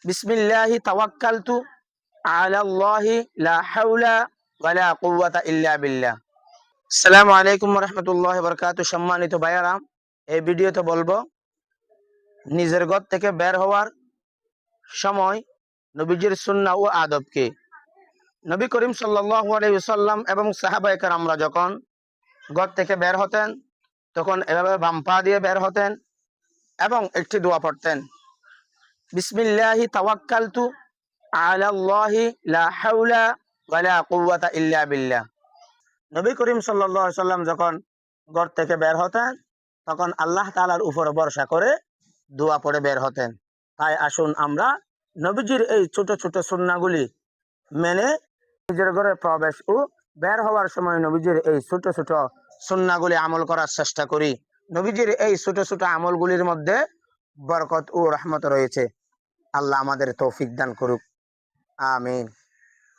বিসমিল্লাহি তাওয়াক্কালতু আলাল্লাহি লা হাওলা ওয়ালা কুওয়াতা ইল্লা বিল্লাহ। আসসালামু আলাইকুম ওয়া রাহমাতুল্লাহি ওয়া বারাকাতুহু। সম্মানিত ভাইয়ারা, এই ভিডিওতে বলবো নিজের ঘর থেকে বের হওয়ার সময় নবীজির সুন্নাহ ও আদব কি। নবী করিম সাল্লাল্লাহু আলাইহি ওয়াসাল্লাম এবং সাহাবায়ে কেরামরা যখন ঘর থেকে বের হতেন তখন এভাবে বাম পা দিয়ে বের হতেন এবং একটি দোয়া পড়তেন, বিসমিল্লাহি তাওয়াক্কালতু আলাল্লাহি লা হাওলা ওয়ালা কুওয়াতা ইল্লা বিল্লাহ। নবী করিম সাল্লাল্লাহু আলাইহি সাল্লাম যখন ঘর থেকে বের হতেন তখন আল্লাহ তাআলার উপর ভরসা করে দোয়া পড়ে বের হতেন। তাই আসুন আমরা নবীজির এই ছোট ছোট সুন্নাহগুলি মেনে নিজের ঘরে প্রবেশ ও বের হওয়ার সময় নবীজির এই ছোট ছোট সুন্নাহগুলি আমল করার চেষ্টা করি। নবীজির এই ছোট ছোট আমলগুলির মধ্যে বরকত ও রহমত রয়েছে। আল্লাহ আমাদের তৌফিক দান করুক, আমিন।